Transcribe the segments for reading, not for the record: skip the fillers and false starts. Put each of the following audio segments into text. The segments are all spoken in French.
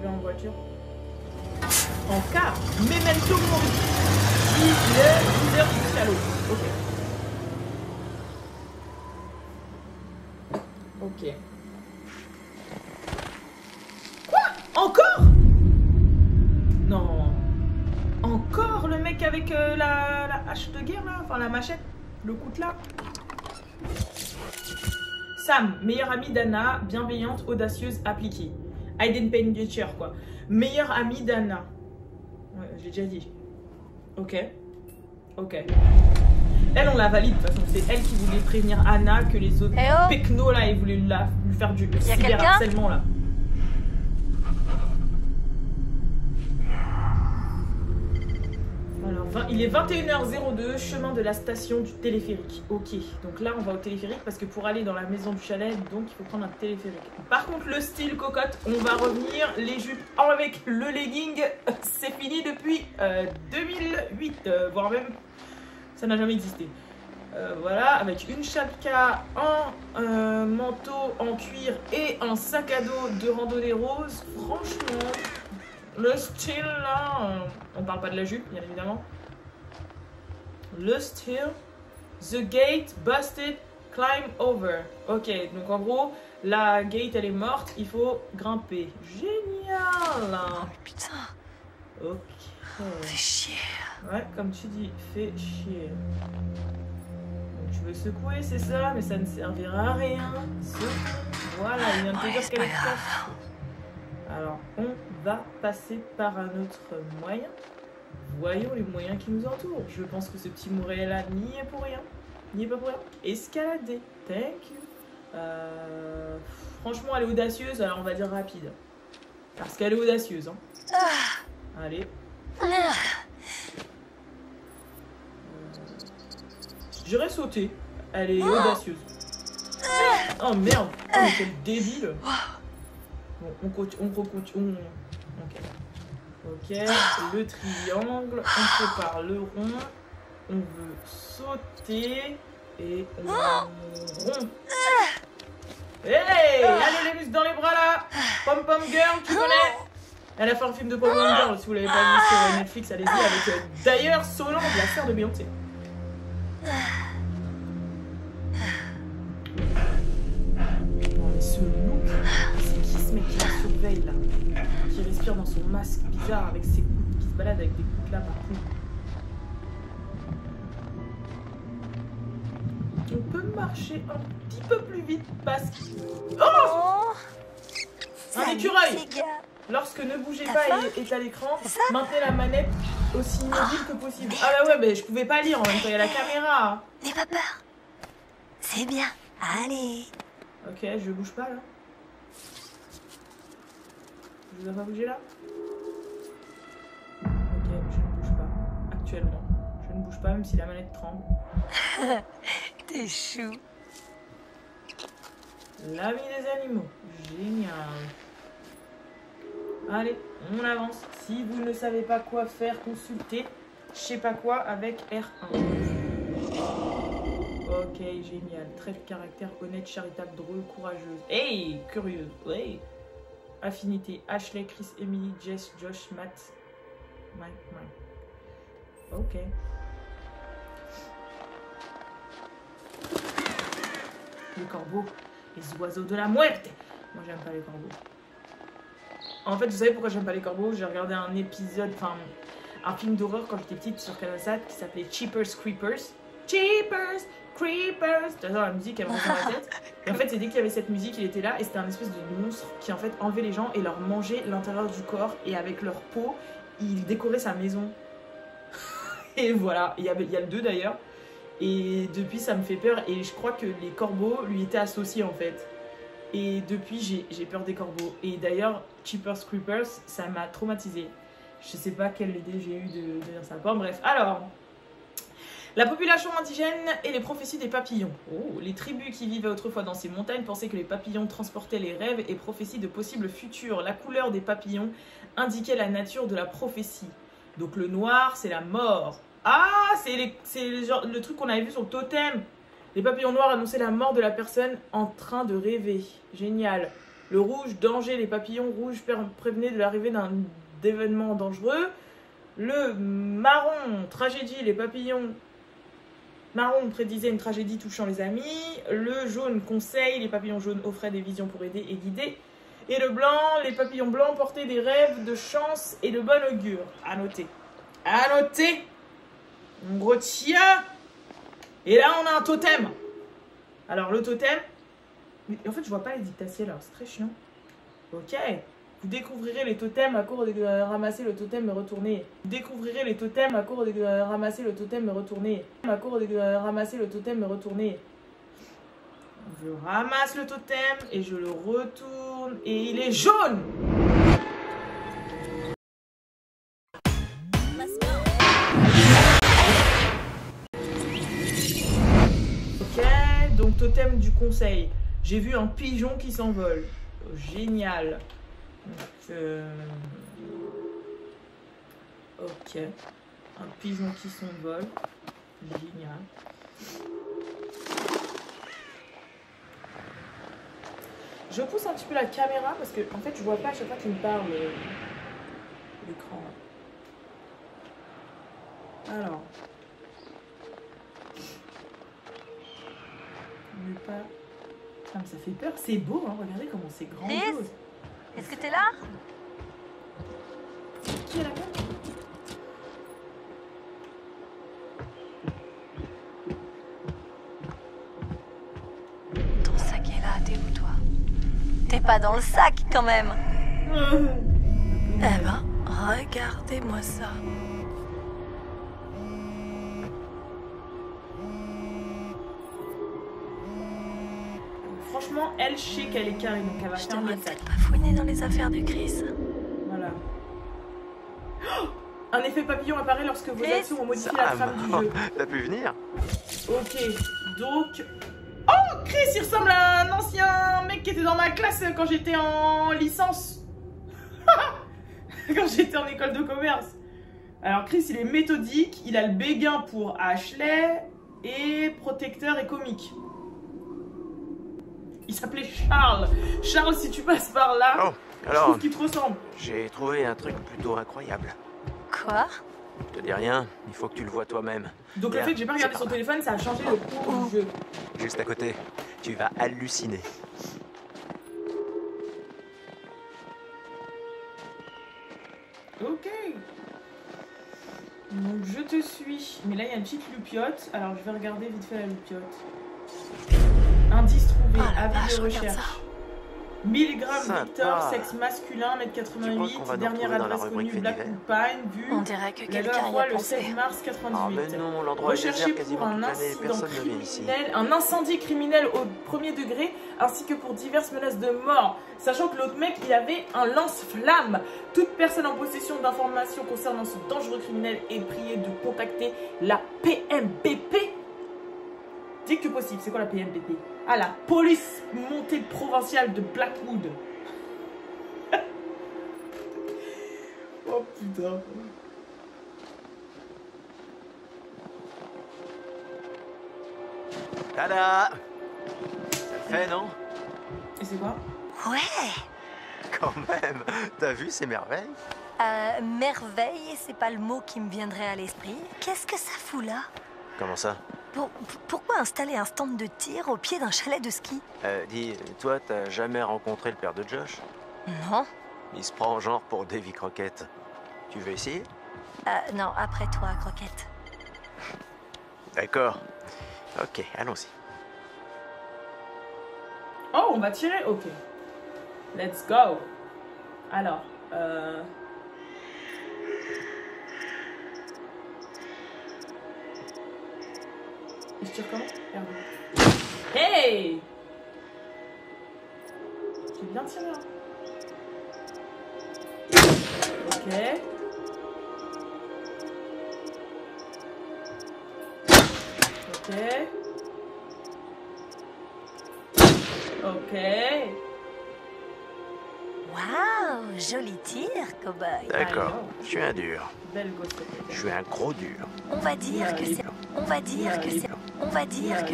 arriver en voiture. En car, memento mori. Il est 10h jusqu'à l'eau. Ok. Ok. Quoi? Encore? Non. Encore le mec avec la hache de guerre là? Enfin la machette, le coutelas. Sam, meilleure amie d'Anna, bienveillante, audacieuse, appliquée. Hayden Panettiere quoi. Meilleure amie d'Anna. Ouais, j'ai déjà dit. Ok. Ok. Elle, on la valide, de toute façon. C'est elle qui voulait prévenir Anna que les autres pecnos, là, ils voulaient lui faire du cyberharcèlement, là. Alors, il est 21h02, chemin de la station du téléphérique. Ok, donc là, on va au téléphérique parce que pour aller dans la maison du chalet, donc, il faut prendre un téléphérique. Par contre, le style cocotte, on va revenir. Les jupes avec le legging, c'est fini depuis 2008, voire même... Ça n'a jamais existé. Voilà, avec une chapka, un manteau en cuir et un sac à dos de randonnée rose. Franchement, le style là, on parle pas de la jupe, bien évidemment. Le style, the gate busted, climb over. Ok, donc en gros, la gate elle est morte, il faut grimper. Génial. Oh putain. Ok. Fais chier. Ouais, comme tu dis, fais chier. Donc tu veux secouer, c'est ça, mais ça ne servira à rien. Voilà, il vient de te dire qu'elle est cassée. Alors, on va passer par un autre moyen. Voyons les moyens qui nous entourent. Je pense que ce petit mouret là n'y est pour rien. N'y est pas pour rien. Escalader. Thank you. Franchement, elle est audacieuse, alors on va dire rapide. Parce qu'elle est audacieuse. Hein. Allez. J'aurais sauté. Elle est audacieuse. Oh merde. Oh mais quel débile. Bon, on continue. Ok. Ok. Le triangle. On prépare le rond. On veut sauter. Et on rond. Hey! Allez les muscles dans les bras là. Pom Pom Girl, tu connais? Elle a fait un film de Pom Pom Girl, si vous l'avez pas vu sur Netflix, allez-y, avec d'ailleurs Solange, la sœur de Beyoncé. Non mais ce look, c'est qui ce mec qui la surveille là? Qui respire dans son masque bizarre avec ses coudes, qui se balade avec des coudes là partout. On peut marcher un petit peu plus vite parce que... Oh! Un écureuil! Lorsque ne bougez pas et est à l'écran, maintenez la manette aussi immobile que possible. Ah bah ouais, mais je pouvais pas lire en même temps, il y a la caméra. N'aie pas peur. C'est bien. Allez. Ok, je bouge pas là. Je dois pas bouger là. Ok, je ne bouge pas. Actuellement. Je ne bouge pas même si la manette tremble. T'es chou. L'ami des animaux. Génial. Allez, on avance. Si vous ne savez pas quoi faire, consultez je sais pas quoi avec R1. Ok, génial. Trait de caractère honnête, charitable, drôle, courageuse. Hey, curieuse. Hey. Affinité. Ashley, Chris, Emily, Jess, Josh, Matt. Mike. Ok. Les corbeaux. Les oiseaux de la muerte. Moi, j'aime pas les corbeaux. En fait, vous savez pourquoi j'aime pas les corbeaux? J'ai regardé un épisode, enfin, un film d'horreur quand j'étais petite sur Canal 7 qui s'appelait Jeepers Creepers. Jeepers Creepers. J'adore la musique, elle me rentre dans la tête. Et en fait, c'est dès qu'il y avait cette musique, il était là et c'était un espèce de monstre qui en fait enlevait les gens et leur mangeait l'intérieur du corps et avec leur peau, il décorait sa maison. Et voilà, il y a le 2 d'ailleurs. Et depuis, ça me fait peur et je crois que les corbeaux lui étaient associés en fait. Et depuis, j'ai peur des corbeaux. Et d'ailleurs, Jeepers Creepers, ça m'a traumatisée. Je sais pas quelle idée j'ai eu de dire ça. Bon, bref. Alors, la population indigène et les prophéties des papillons. Oh, les tribus qui vivaient autrefois dans ces montagnes pensaient que les papillons transportaient les rêves et prophéties de possibles futurs. La couleur des papillons indiquait la nature de la prophétie. Donc le noir, c'est la mort. Ah, c'est le truc qu'on avait vu sur le totem. Les papillons noirs annonçaient la mort de la personne en train de rêver. Génial. Le rouge, danger, les papillons rouges prévenaient de l'arrivée d'événements dangereux. Le marron, tragédie, les papillons marron prédisaient une tragédie touchant les amis. Le jaune, conseil, les papillons jaunes offraient des visions pour aider et guider. Et le blanc, les papillons blancs portaient des rêves de chance et de bon augure. À noter. À noter. On retient. Et là, on a un totem. Alors, le totem... Mais en fait, je vois pas les dictaciels, alors c'est très chiant. Ok. Vous découvrirez les totems à court de ramasser le totem et retourner. Vous découvrirez les totems à court de ramasser le totem et retourner. À court de ramasser le totem et retourner. Je ramasse le totem et je le retourne. Et il est jaune. Ok, donc totem du conseil. J'ai vu un pigeon qui s'envole. Génial. Donc, ok. Un pigeon qui s'envole. Génial. Je pousse un petit peu la caméra parce que en fait je vois pas à chaque fois qu'il me parle l'écran. Alors. Mais pas. Ah, mais ça fait peur, c'est beau, hein. Regardez comment c'est grandiose. Est-ce que t'es là? Qui est là-bas? Ton sac est là, t'es où toi? T'es pas dans le sac quand même. Eh ben, regardez-moi ça. Franchement, elle sait qu'elle est carrée, donc elle va faire le sac. Pas fouiner dans les affaires de Chris. Voilà. Oh, un effet papillon apparaît lorsque vos actions ont modifié la trame du jeu. T'as pu venir? Ok, donc... Oh, Chris, il ressemble à un ancien mec qui était dans ma classe quand j'étais en licence. Quand j'étais en école de commerce. Alors, Chris, il est méthodique, il a le béguin pour Ashley et protecteur et comique. Il s'appelait Charles. Charles, si tu passes par là, Oh, je alors, trouve qu'il te ressemble. j'ai trouvé un truc plutôt incroyable. Quoi? Je te dis rien, il faut que tu le vois toi-même. Donc le Viens, fait que j'ai pas regardé c'est son par là. téléphone, ça a changé le cours du jeu. Juste à côté, tu vas halluciner. Ok. Donc je te suis. Mais là, il y a une petite loupiote. Alors je vais regarder vite fait la loupiote. Indice trouvé, Oh la avis vache, de regarde recherche. ça. 1000 grammes Sympa. Victor, sexe masculin, Tu crois 1m88, qu'on va nous dernière retrouver dans la adresse rubrique connue, fait Blackwood divers? Pine, vue. On dirait que La quelqu'un y Levallois a le pensé. 16 mars Ah 98. mais non, l'endroit est Recherché désert pour quasiment un toute l'année, incident personne ne vient ici. criminel, un incendie criminel au premier degré, ainsi que pour diverses menaces de mort. Sachant que l'autre mec, il avait un lance-flamme. Toute personne en possession d'informations concernant ce dangereux criminel est priée de contacter la PMBP. Dès que possible, c'est quoi la PMBP? Ah, la police montée provinciale de Blackwood. Oh putain. Tada! Ça le fait, non? Et c'est quoi? Ouais. Quand même, t'as vu ces merveilles? Merveille, c'est pas le mot qui me viendrait à l'esprit. Qu'est-ce que ça fout là? Comment ça? Pourquoi installer un stand de tir au pied d'un chalet de ski? Dis, toi, t'as jamais rencontré le père de Josh? Non. Il se prend genre pour Davy Crockett. Tu veux essayer? Non, après toi, Croquette. D'accord. Ok, allons-y. Oh, on va tirer? Ok. Let's go. Alors, Et je tire comment? Merde. Hey! J'ai bien tiré, hein. Ok. Ok. Ok. Waouh, joli tir, cowboy. D'accord, Alors. je suis un dur. Belle gosse. Je suis un gros dur. On va dire que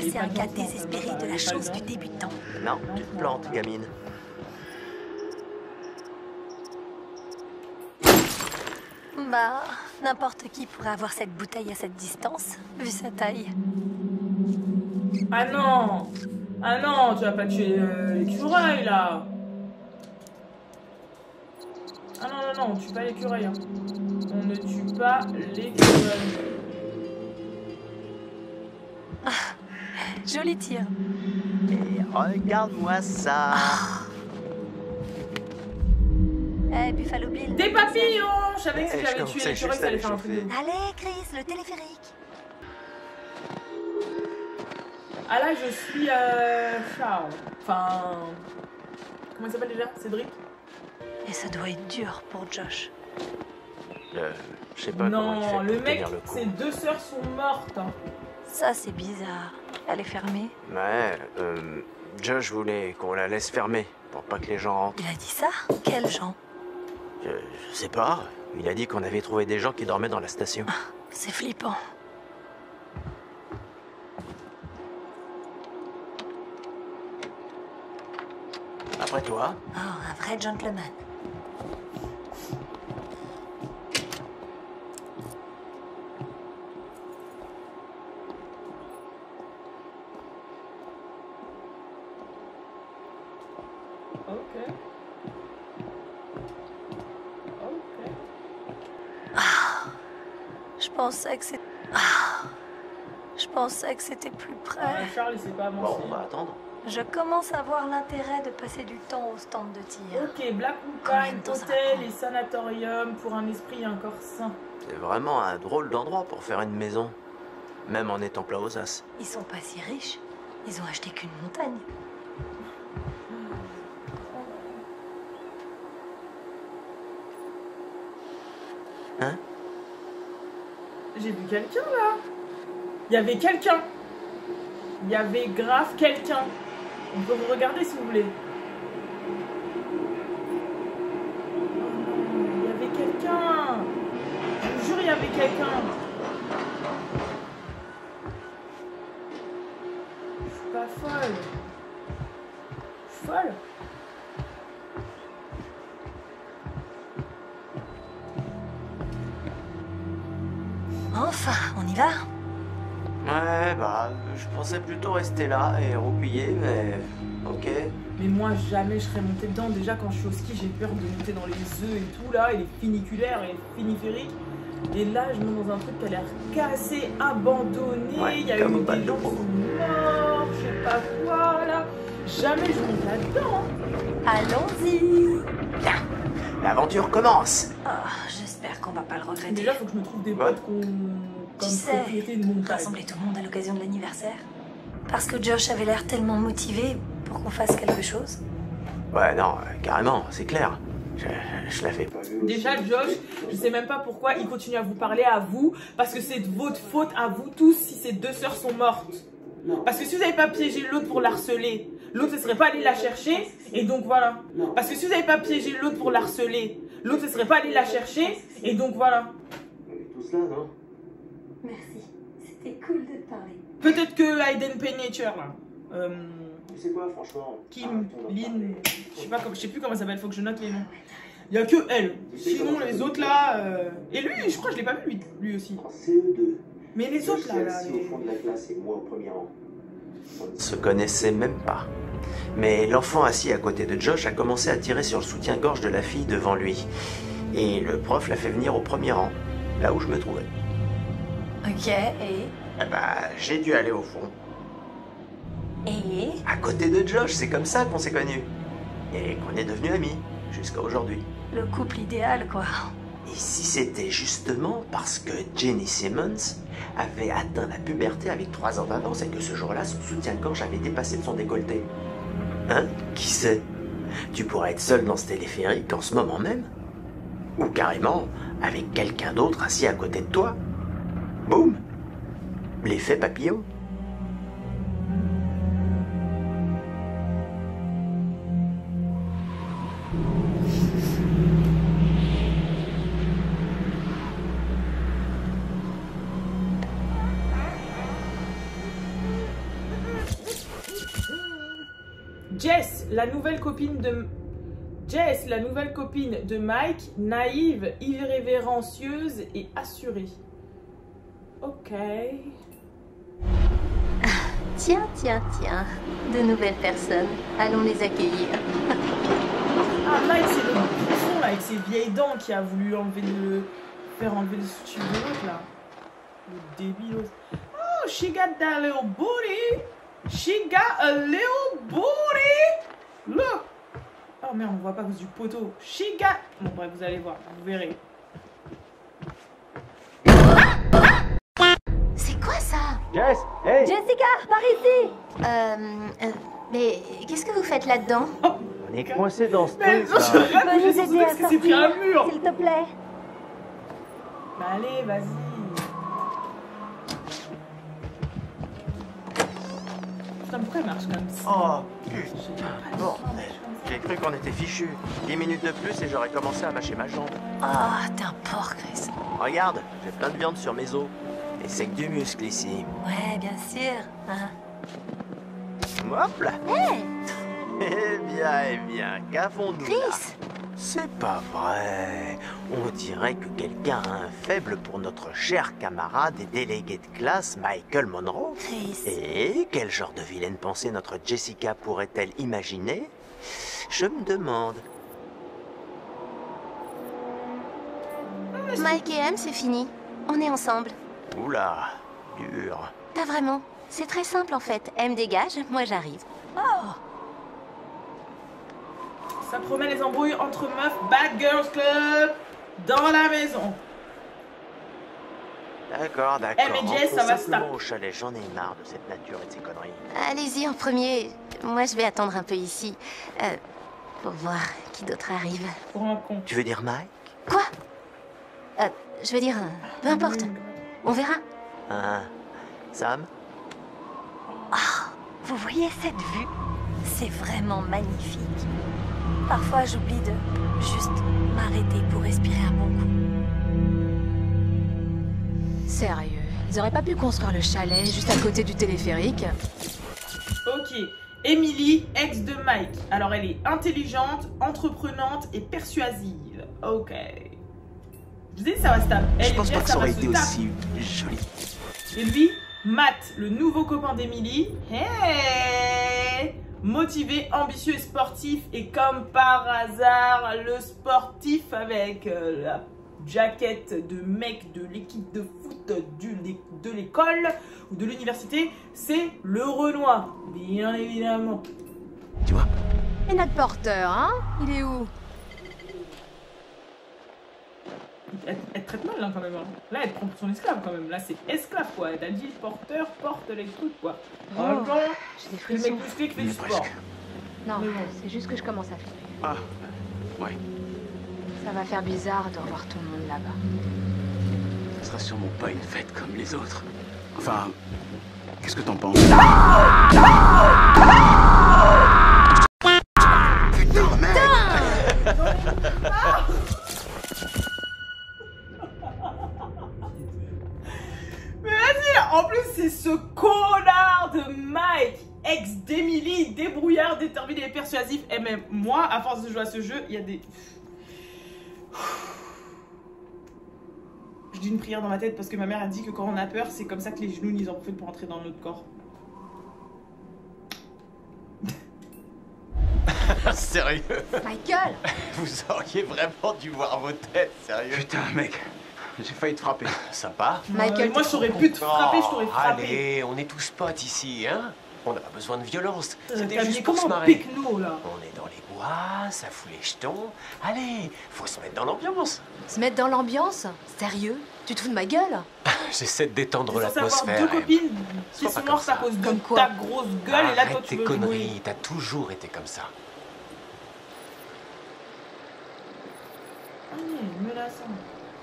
c'est un cas désespéré de la chance du débutant. Non, tu te plantes, gamine. Bah, n'importe qui pourrait avoir cette bouteille à cette distance, vu sa taille. Ah non! Ah non, tu vas pas tuer l'écureuil là! Ah non, non, non, on tue pas l'écureuil. Hein. On ne tue pas l'écureuil. Joli tir. Et regarde-moi ça. Eh, Buffalo Bill. Des papillons! Je savais que si je j'avais tué commençais l'écureuil, juste ça à allait les faire un truc de chauffer. ouf. Allez, Chris, le téléphérique. Ah là, je suis Charles. Enfin. Comment il s'appelle déjà? Cédric? Et ça doit être dur pour Josh. Je sais pas comment il fait Non, pour le mec, tenir le coup. ses 2 sœurs sont mortes. Hein. Ça, c'est bizarre. Elle est fermée. Ouais, Josh voulait qu'on la laisse fermer pour pas que les gens rentrent. Il a dit ça? Quels gens? Je sais pas. Il a dit qu'on avait trouvé des gens qui dormaient dans la station. C'est flippant. Après toi, Oh, un vrai gentleman. Ok. Ok. Je pensais que c'était... Je pensais que c'était plus près. Charles, il s'est pas avancé. bon, on va attendre. Je commence à voir l'intérêt de passer du temps au stand de tir. Ok, Black Combien Mountain, de temps ça va hôtel prendre? et sanatorium pour un esprit et un corps sain. C'est vraiment un drôle d'endroit pour faire une maison. Même en étant plat aux as. Ils sont pas si riches. Ils ont acheté qu'une montagne. Hein? J'ai vu quelqu'un là. Il y avait quelqu'un. Il y avait grave quelqu'un. On peut vous regarder si vous voulez. Il y avait quelqu'un. Je vous jure, il y avait quelqu'un. Je suis pas folle. Je suis folle. Enfin, on y va? Ouais, bah, je pensais plutôt rester là et roupiller, mais... Ok. Mais moi, jamais je serais montée dedans. Déjà, quand je suis au ski, j'ai peur de monter dans les œufs et tout, là, et les funiculaires et les finifériques. Et là, je monte dans un truc qui a l'air cassé, abandonné. Ouais, Il y a comme eu au bal des de gens qui promo. sont morts, je sais pas quoi, là. Jamais je monte là-dedans. Allons-y! Bien, l'aventure commence. Oh, j'espère qu'on va pas le regretter. Déjà, faut que je me trouve des Ouais. potes qu'on... Tu comme sais, propriété de montagne. rassembler tout le monde à l'occasion de l'anniversaire. Parce que Josh avait l'air tellement motivé pour qu'on fasse quelque chose. Ouais, non, carrément, c'est clair. Je l'avais pas vu. Déjà, Josh, je sais même pas pourquoi il continue à vous parler à vous, parce que c'est de votre faute à vous tous si ces 2 sœurs sont mortes. Parce que si vous n'avez pas piégé l'autre pour la harceler, l'autre ne serait pas allé la chercher, et donc voilà. Parce que si vous n'avez pas piégé l'autre pour la harceler, l'autre ne serait pas allé la chercher, et donc voilà. Tout cela, non? Merci, c'était cool de te parler. Peut-être que Hayden Panettiere, là. Tu sais quoi, franchement? Kim, Lynn, je sais plus comment ça s'appelle, faut que je note les noms. Il y a que elle. Sinon, les autres là. Et lui, je crois que je l'ai pas vu, lui aussi. En CE2. Mais les autres là. au fond de la classe et moi au premier rang. On ne se connaissait même pas. Mais l'enfant assis à côté de Josh a commencé à tirer sur le soutien-gorge de la fille devant lui. Et le prof l'a fait venir au premier rang, là où je me trouvais. Ok, et... Eh bah, j'ai dû aller au fond. Et... À côté de Josh, c'est comme ça qu'on s'est connus. Et qu'on est devenus amis, jusqu'à aujourd'hui. Le couple idéal, quoi. Et si c'était justement parce que Jenny Simmons avait atteint la puberté avec 3 ans d'avance et que ce jour-là, son soutien-gorge avait dépassé de son décolleté? Hein? Qui sait? Tu pourrais être seul dans ce téléphérique en ce moment même? Ou carrément avec quelqu'un d'autre assis à côté de toi? Boum! L'effet papillon. Jess, la nouvelle copine de Jess, la nouvelle copine de Mike, naïve, irrévérencieuse et assurée. Ok. Tiens, de nouvelles personnes. Allons les accueillir. Ah, Mike, c'est le bouffon, là, avec ses vieilles dents qui a voulu faire enlever le soutien de l'autre, là. Le débile. Oh, she got that little booty. She got a little booty. Look. Oh merde, on voit pas à cause du poteau. She got... Bon, bref, vous allez voir, vous verrez. C'est quoi ça? Jess, hey! Jessica, par ici! Mais qu'est-ce que vous faites là-dedans? On est coincé dans ce Mais truc, je là. rêve que j'ai senti que c'est pris un mur. S'il te plaît. Bah allez, vas-y. Putain, pourquoi elle marche comme ça? Oh, Je putain. sais pas, Bon, elle marche comme ça. j'ai cru qu'on était fichus. 10 minutes de plus et j'aurais commencé à mâcher ma jambe. Oh, t'es un porc, Chris. Regarde, j'ai plein de viande sur mes os. Et c'est que du muscle ici. Ouais, bien sûr. Hein. Hop là! Hey, Eh bien, qu'avons-nous là? Chris! C'est pas vrai. On dirait que quelqu'un a un faible pour notre cher camarade et délégué de classe Michael Monroe. Chris. Et quel genre de vilaine pensée notre Jessica pourrait-elle imaginer? Je me demande. Mike et M, c'est fini. On est ensemble. Oula, dur. Pas vraiment. C'est très simple en fait. M dégage, moi j'arrive. Oh! Ça promet les embrouilles entre meufs Bad Girls Club dans la maison. D'accord. Eh, mais Jess, ça va se simplement taper. au chalet, j'en ai marre de cette nature et de ces conneries. Allez-y en premier. Moi je vais attendre un peu ici. Pour voir qui d'autre arrive. Pour un con. Tu veux dire Mike? Quoi? Je veux dire, peu importe. On verra. Hein? Sam? Vous voyez cette vue? C'est vraiment magnifique. Parfois, j'oublie de juste m'arrêter pour respirer un bon coup. Sérieux, ils auraient pas pu construire le chalet juste à côté du téléphérique? Ok. Emily, ex de Mike. Alors elle est intelligente, entreprenante et persuasive. Ok. Je vous dis ça va se taper. Je pense pas que ça aurait été aussi joli. Et lui, Matt, le nouveau copain d'Emily. Hey! Motivé, ambitieux et sportif. Et comme par hasard, le sportif avec la jaquette de mec de l'équipe de foot de l'école ou de l'université, c'est le Renoir, bien évidemment. Tu vois? Et notre porteur, hein? Il est où? Elle traite mal là quand même. Hein. Là, elle prend pour son esclave quand même. Là, c'est esclave quoi. Elle a dit le porteur porte les trucs quoi. Oh, En même temps, j'ai des c'est le frissons. mec musclé qui fait du sport. Presque. Non, Mais bon. c'est juste que je commence à flipper. Ah, ouais. Ça va faire bizarre de revoir tout le monde là-bas. Ce sera sûrement pas une fête comme les autres. Enfin, qu'est-ce que t'en penses? Putain, mec! Mais vas-y, en plus, c'est ce connard de Mike, ex d'Emily, débrouillard, déterminé et persuasif. Et même moi, à force de jouer à ce jeu, il y a des... Je dis une prière dans ma tête parce que ma mère a dit que quand on a peur, c'est comme ça que les genoux ils en profitent pour entrer dans notre corps. Sérieux? Michael! Vous auriez vraiment dû voir vos têtes, sérieux? Putain, mec, j'ai failli te frapper. Sympa. Michael, moi, t'es j'aurais trop pu te frapper, je t'aurais Oh, frappé. Allez, on est tous potes ici, hein? On n'a pas besoin de violence. C'était T'as juste mis pour se comment marrer. Pecno là? On est dans les bois, ça fout les jetons. Allez, faut se mettre dans l'ambiance. Se mettre dans l'ambiance? Sérieux? Tu te fous de ma gueule? J'essaie de détendre T'es censé avoir l'atmosphère. deux copines qui Sois sont pas comme mortes à ça. cause de Comme quoi? ta grosse gueule et là toi Arrête tu tes veux jouer. conneries, t'as toujours été comme ça. Ah, menaçant.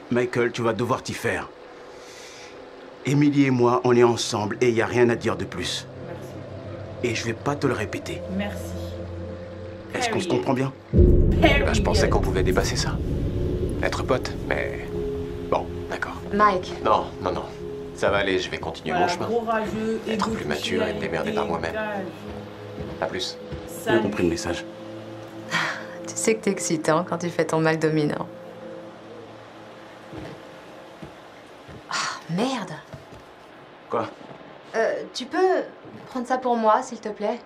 Michael, tu vas devoir t'y faire. Emily et moi, on est ensemble et il n'y a rien à dire de plus. Merci. Et je vais pas te le répéter. Merci. Est-ce qu'on se comprend bien? Je pensais qu'on pouvait dépasser ça. Être potes, mais... Bon, d'accord. Mike, Non. Ça va aller, je vais continuer Voilà, mon chemin. gros rageux, Être plus égotique, mature et me démerder par moi-même. dégage. J'ai À plus. bien Salut. compris le message. Tu sais que t'es excitant quand tu fais ton mal dominant. Ah, merde. Quoi? Tu peux prendre ça pour moi, s'il te plaît?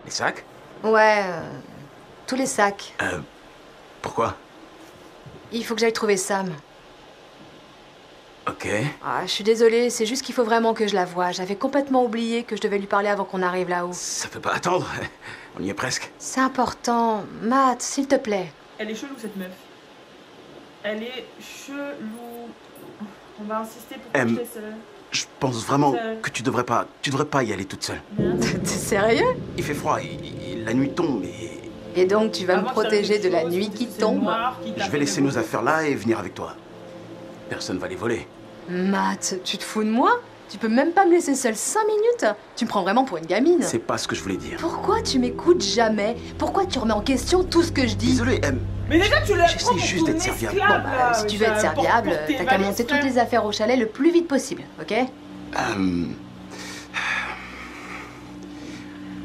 Les sacs? Ouais, tous les sacs. Pourquoi? Il faut que j'aille trouver Sam. Ok. Ah, je suis désolée, c'est juste qu'il faut vraiment que je la voie. J'avais complètement oublié que je devais lui parler avant qu'on arrive là-haut. Ça peut pas attendre. On y est presque. C'est important. Matt, s'il te plaît. Elle est chelou cette meuf. Elle est chelou. On va insister pour que je laisse. Je pense vraiment que tu devrais pas y aller toute seule. T'es sérieux? Il fait froid, la nuit tombe Et donc tu vas me protéger de la nuit qui tombe? Je vais laisser nos affaires là et venir avec toi. Personne va les voler. Matt, tu te fous de moi? Tu peux même pas me laisser seule 5 minutes? Tu me prends vraiment pour une gamine. C'est pas ce que je voulais dire. Pourquoi tu m'écoutes jamais? Pourquoi tu remets en question tout ce que je dis? Désolé, Mais déjà tu l'as. J'essaie juste d'être serviable. Bon bah, si tu veux être serviable, t'as qu'à monter toutes les affaires au chalet le plus vite possible, ok?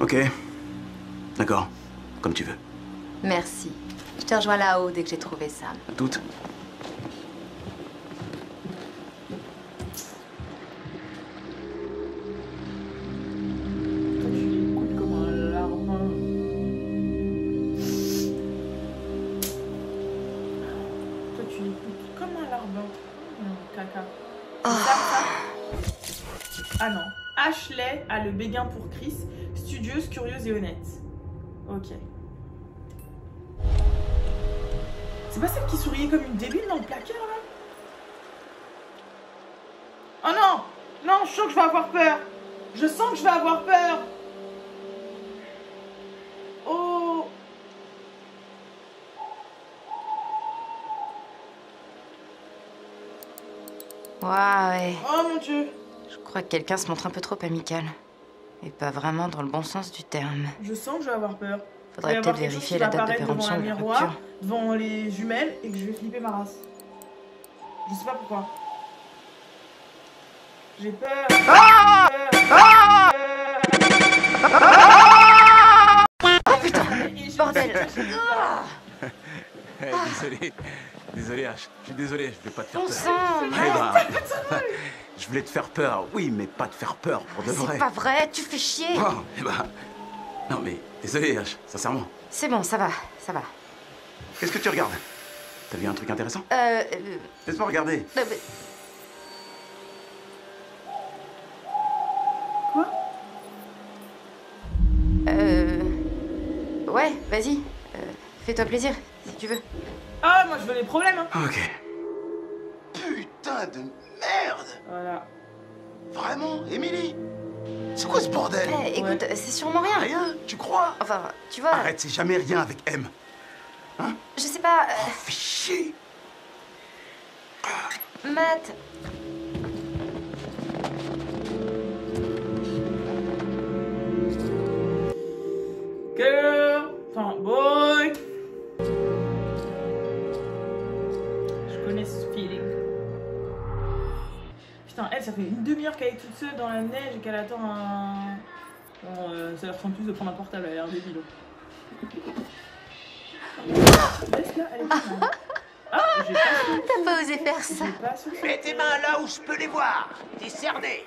Ok. D'accord. Comme tu veux. Merci. Je te rejoins là-haut dès que j'ai trouvé Sam. À toutes. Ah non. Ashley a le béguin pour Chris, studieuse, curieuse et honnête. Ok. C'est pas celle qui souriait comme une débile dans le placard là? Oh non! Non, je sens que je vais avoir peur! Je sens que je vais avoir peur! Oh! Ouais. Oh mon Dieu! Je crois que quelqu'un se montre un peu trop amical. Et pas vraiment dans le bon sens du terme. Je sens que je vais avoir peur. Faudrait peut-être vérifier la date de péremption de la rupture. Devant les jumelles et que je vais flipper ma race. Je sais pas pourquoi. J'ai peur. Oh putain! Bordel! Désolé H, je suis désolé, je vais pas te faire Bon peur. sang! Je voulais te faire peur, oui, mais pas te faire peur pour de vrai. C'est pas vrai, tu fais chier! Oh, non mais, désolé H, sincèrement. C'est bon, ça va, ça va. Qu'est-ce que tu regardes? T'as vu un truc intéressant? Laisse-moi regarder. Quoi? Ouais, vas-y. Fais-toi plaisir, si tu veux. Ah, moi je veux les problèmes. Hein. Ok. Putain de merde! Voilà. Vraiment, Émilie? C'est quoi ce bordel? Écoute, c'est sûrement rien. Rien, tu crois? Enfin, tu vois... Arrête, c'est jamais rien avec M. Hein? Je sais pas... Fais chier! Matt... Girl! Enfin, boy! Je connais ce feeling. Putain, elle, ça fait une demi-heure qu'elle est toute seule dans la neige et qu'elle attend un... Bon, ça leur ressemble plus de prendre un portable, elle a l'air débile. Laisse-la, elle est pas mal. Ah, j'ai pas soufflé. T'as pas osé faire ça. J'ai pas soufflé. Mets tes mains là où je peux les voir. T'es cerné.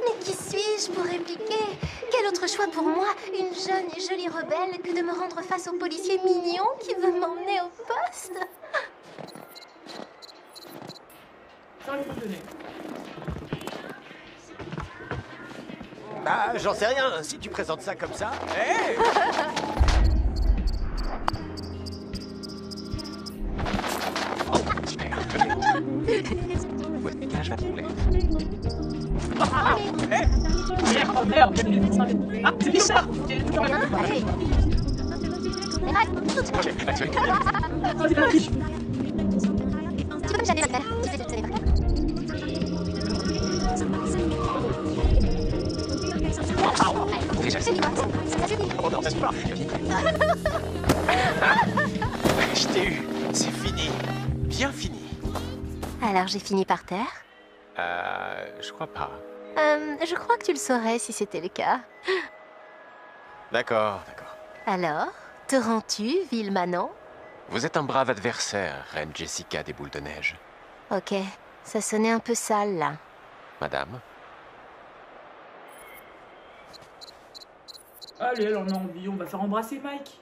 Mais qui suis-je pour répliquer? Quel autre choix pour moi, une jeune et jolie rebelle, que de me rendre face au policier mignon qui veut m'emmener au poste? Ça, il faut le donner. Bah, j'en sais rien, si tu présentes ça comme ça. Hey. Oh merde! Ah, c'est bizarre! Tu peux jamais faire. Tu sais toutes les Je t'ai eu, c'est fini. Bien fini. Alors j'ai fini par terre? Je crois pas. Je crois que tu le saurais si c'était le cas. D'accord, d'accord. Alors, te rends-tu, ville manant? Vous êtes un brave adversaire, Reine Jessica des Boules de Neige. Ok, ça sonnait un peu sale, là. Madame? Allez, elle en a envie, on va faire embrasser Mike.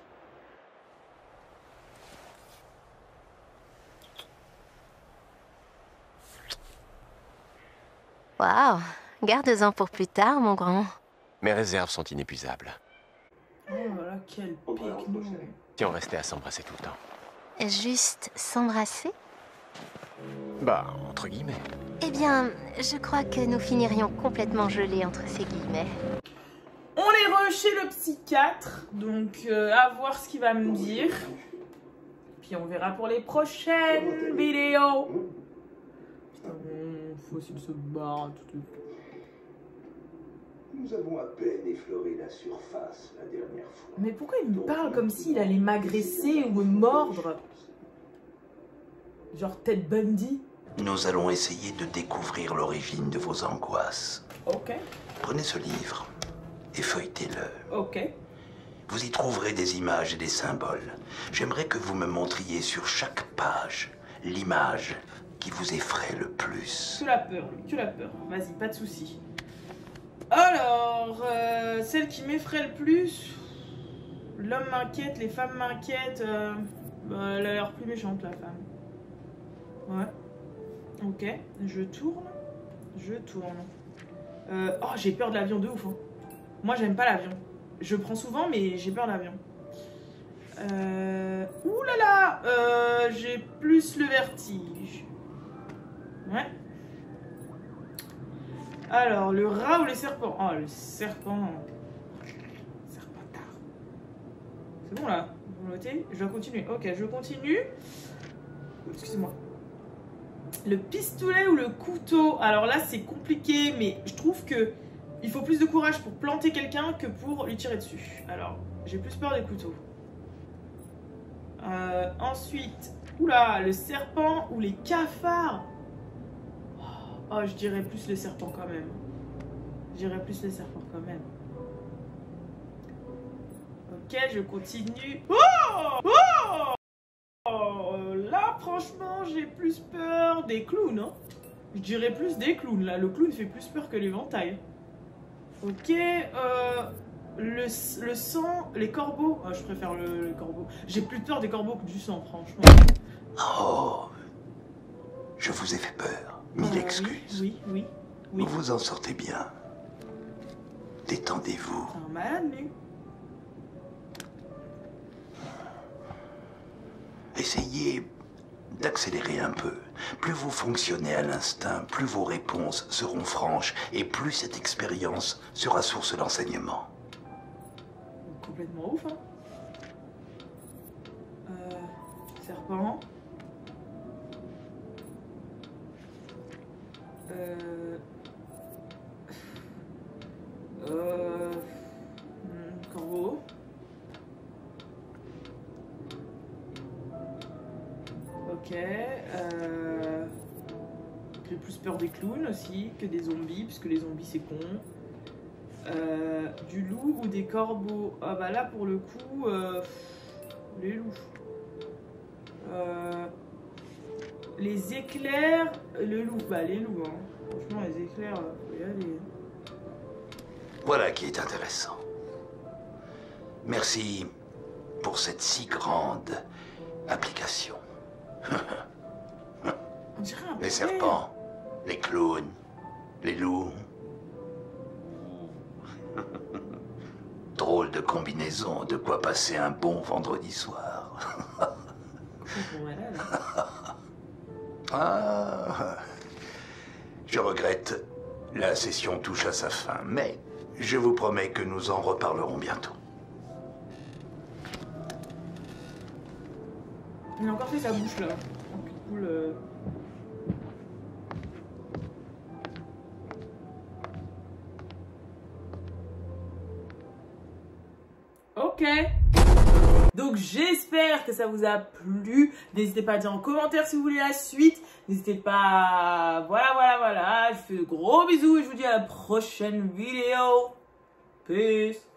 Waouh, garde-en pour plus tard, mon grand. Mes réserves sont inépuisables. Oh là là, quel pique-nous. Si on restait à s'embrasser tout le temps. Juste s'embrasser? Bah, entre guillemets. Eh bien, je crois que nous finirions complètement gelés entre ces guillemets. On est chez le psychiatre, donc à voir ce qu'il va me dire. Puis on verra pour les prochaines vidéos. Putain, faut s'il se barre, tout. Nous avons à peine effleuré la surface la dernière fois. Mais pourquoi il me parle comme s'il allait m'agresser ou me mordre? Genre Ted Bundy? Nous allons essayer de découvrir l'origine de vos angoisses. Ok, Prenez ce livre et feuilletez-le. ok. Vous y trouverez des images et des symboles. J'aimerais que vous me montriez sur chaque page l'image qui vous effraie le plus. Tu l'as peur, lui, tu l'as peur. Vas-y, pas de soucis. Alors, celle qui m'effraie le plus, l'homme m'inquiète, les femmes m'inquiètent. Elle a l'air plus méchante, la femme. Ouais. Ok, je tourne. Oh, j'ai peur de l'avion de ouf. Hein. Moi, j'aime pas l'avion. Je prends souvent, mais j'ai peur de l'avion. Ouh là là, j'ai plus le vertige. Ouais. Alors, le rat ou les serpents? Oh, le serpent. Serpentard. C'est bon là? Vous notez? Je dois continuer. Ok, je continue. Excusez-moi. Le pistolet ou le couteau? Alors là, c'est compliqué, mais je trouve que il faut plus de courage pour planter quelqu'un que pour lui tirer dessus. Alors, j'ai plus peur des couteaux. Ensuite, oula, le serpent ou les cafards? Oh, je dirais plus les serpents quand même. Ok, je continue. Là, franchement, j'ai plus peur des clowns. Hein. Je dirais plus des clowns. Là, le clown fait plus peur que l'éventail. Ok, le sang, les corbeaux. Oh, je préfère le corbeau. J'ai plus peur des corbeaux que du sang, franchement. Oh, je vous ai fait peur. Mille excuses. Oui. Vous vous en sortez bien. Détendez-vous. C'est un malade, lui. Essayez d'accélérer un peu. Plus vous fonctionnez à l'instinct, plus vos réponses seront franches et plus cette expérience sera source d'enseignement. Complètement ouf, hein. Serpent. Corbeau. Ok. J'ai plus peur des clowns aussi que des zombies, puisque les zombies c'est con. Du loup ou des corbeaux? Ah bah là pour le coup, les loups. Les éclairs, le loup. Bah les loups, hein. Franchement les éclairs, faut y aller. Voilà qui est intéressant. Merci pour cette si grande application. On dirait un Les poème. serpents, les clowns, les loups. Drôle de combinaison, de quoi passer un bon vendredi soir. Complètement malade. Ah, je regrette, la session touche à sa fin, mais je vous promets que nous en reparlerons bientôt. Il a encore fait sa bouche là. Donc, du coup, Ok. Donc j'espère que ça vous a plu. N'hésitez pas à dire en commentaire si vous voulez la suite. N'hésitez pas. Voilà. Je vous fais de gros bisous et je vous dis à la prochaine vidéo. Peace.